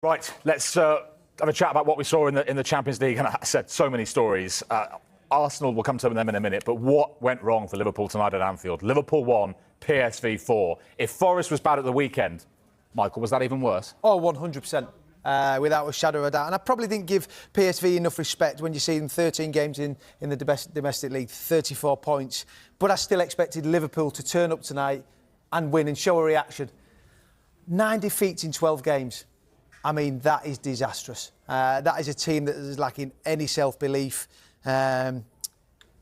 Right, let's have a chat about what we saw in the Champions League. And I said so many stories. Arsenal, we'll come to them in a minute. But what went wrong for Liverpool tonight at Anfield? Liverpool 1, PSV 4. If Forest was bad at the weekend, Michael, was that even worse? Oh, 100%. Without a shadow of a doubt. And I probably didn't give PSV enough respect when you see them 13 games in the domestic league, 34 points. But I still expected Liverpool to turn up tonight and win and show a reaction. 9 defeats in 12 games. I mean, that is disastrous. That is a team that is lacking any self-belief,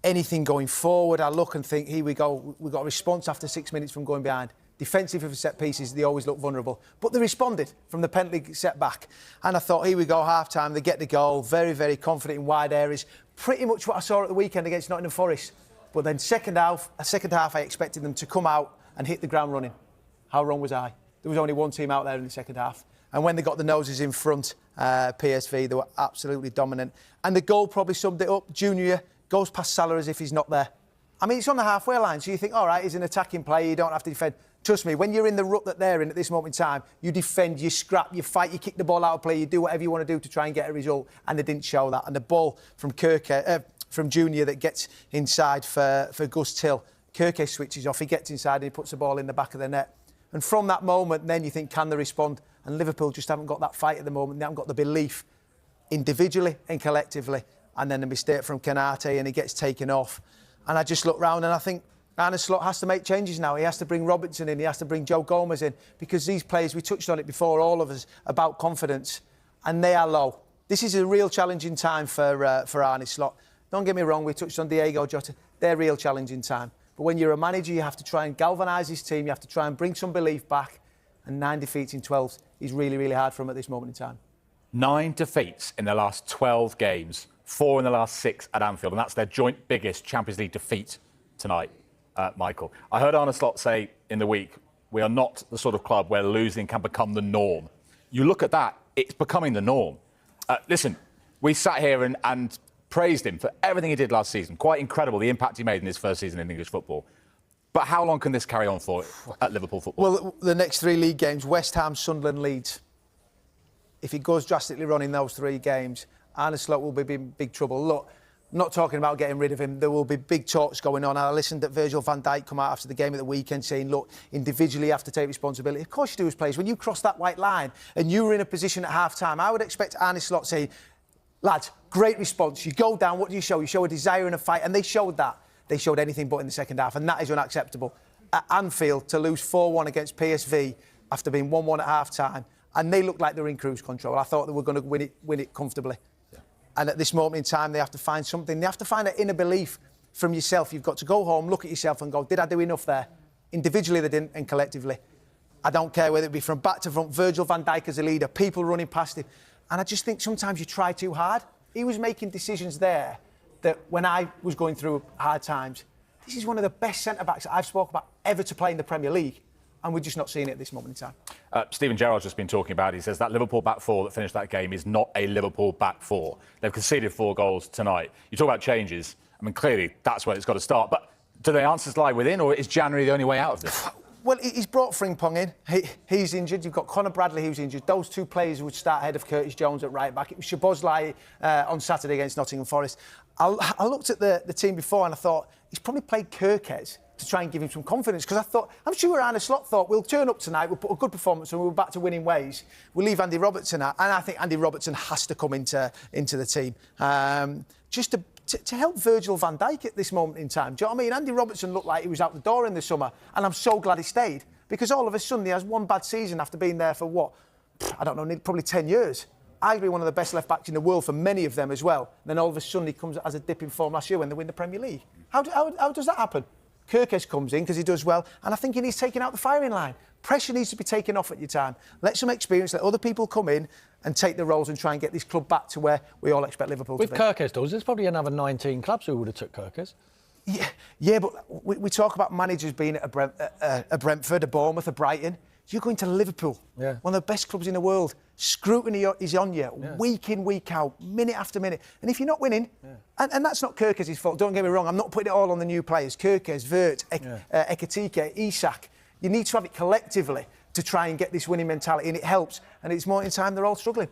anything going forward. I look and think, here we go, we've got a response after 6 minutes from going behind. Defensive for set pieces, they always look vulnerable. But they responded from the penalty setback. And I thought, here we go, half-time, they get the goal, very, very confident in wide areas. Pretty much what I saw at the weekend against Nottingham Forest. But then second half, I expected them to come out and hit the ground running. How wrong was I? There was only one team out there in the second half. And when they got the noses in front, PSV, they were absolutely dominant. And the goal probably summed it up. Junior goes past Salah as if he's not there. I mean, it's on the halfway line, so you think, all right, he's an attacking player, you don't have to defend. Trust me, when you're in the rut that they're in at this moment in time, you defend, you scrap, you fight, you kick the ball out of play, you do whatever you want to do to try and get a result. And they didn't show that. And the ball from from Junior that gets inside for Gus Till. Kirke switches off, he gets inside and he puts the ball in the back of the net. And from that moment, then you think, can they respond? And Liverpool just haven't got that fight at the moment. They haven't got the belief individually and collectively. And then a mistake from Kanate and he gets taken off. And I just look round and I think Arne Slot has to make changes now. He has to bring Robertson in. He has to bring Joe Gomez in. Because these players, we touched on it before, all of us, about confidence. And they are low. This is a real challenging time for Arne Slot. Don't get me wrong, we touched on Diego Jota. They're real challenging time. But when you're a manager, you have to try and galvanise his team. You have to try and bring some belief back. And 9 defeats in 12 is really, really hard for him at this moment in time. 9 defeats in the last 12 games, 4 in the last 6 at Anfield. And that's their joint biggest Champions League defeat tonight, Michael. I heard Arne Slot say in the week, we are not the sort of club where losing can become the norm. You look at that, it's becoming the norm. Listen, we sat here and praised him for everything he did last season. Quite incredible, the impact he made in his first season in English football. But how long can this carry on for at Liverpool football? Well, the next 3 league games, West Ham, Sunderland, Leeds. If he goes drastically wrong in those 3 games, Arne Slot will be in big trouble. Look, I'm not talking about getting rid of him. There will be big talks going on. I listened to Virgil van Dijk come out after the game at the weekend saying, look, individually you have to take responsibility. Of course you do as players. When you cross that white line and you were in a position at half-time, I would expect Arne Slot to say, lads, great response. You go down, what do you show? You show a desire and a fight, and they showed that. They showed anything but in the second half, and that is unacceptable. At Anfield, to lose 4-1 against PSV after being 1-1 at half-time, and they looked like they were in cruise control. I thought they were going to win it comfortably. Yeah. And at this moment in time, they have to find something. They have to find an inner belief from yourself. You've got to go home, look at yourself and go, did I do enough there? Individually they didn't, and collectively. I don't care whether it be from back to front, Virgil van Dijk as a leader, people running past him. And I just think sometimes you try too hard. He was making decisions there that when I was going through hard times, this is one of the best centre-backs that I've spoken about ever to play in the Premier League, and we're just not seeing it at this moment in time. Steven Gerrard's just been talking about it. He says that Liverpool back 4 that finished that game is not a Liverpool back 4. They've conceded 4 goals tonight. You talk about changes. I mean, clearly that's where it's got to start. But do the answers lie within, or is January the only way out of this? Well, he's brought Frimpong in. He's injured. You've got Conor Bradley, who's injured. Those 2 players would start ahead of Curtis Jones at right back. It was Szoboszlai on Saturday against Nottingham Forest. I looked at the team before and I thought, he's probably played Kirkes to try and give him some confidence, because I thought, I'm sure Arne Slot thought, we'll turn up tonight, we'll put a good performance and we're back to winning ways. We'll leave Andy Robertson out. And I think Andy Robertson has to come into the team. Just to help Virgil van Dijk at this moment in time. Do you know what I mean? Andy Robertson looked like he was out the door in the summer, and I'm so glad he stayed, because all of a sudden he has 1 bad season after being there for what? I don't know, probably 10 years. Arguably one of the best left-backs in the world for many of them as well. And then all of a sudden he comes as a dip in form last year when they win the Premier League. How does that happen? Kirkes comes in because he does well, and I think he needs taking out the firing line. Pressure needs to be taken off at your time. Let some experience, let other people come in and take the roles and try and get this club back to where we all expect Liverpool to be. With Kirkes, there's probably another 19 clubs who would have took Kirkes. Yeah, but we talk about managers being at a Brentford, a Bournemouth, a Brighton. You're going to Liverpool, one of the best clubs in the world. Scrutiny is on you, week in, week out, minute after minute. And if you're not winning, and that's not Kirkes' fault, don't get me wrong, I'm not putting it all on the new players. Kirkes, Vert, Ekitike, Isak. You need to have it collectively to try and get this winning mentality, and it helps. And it's more in time they're all struggling.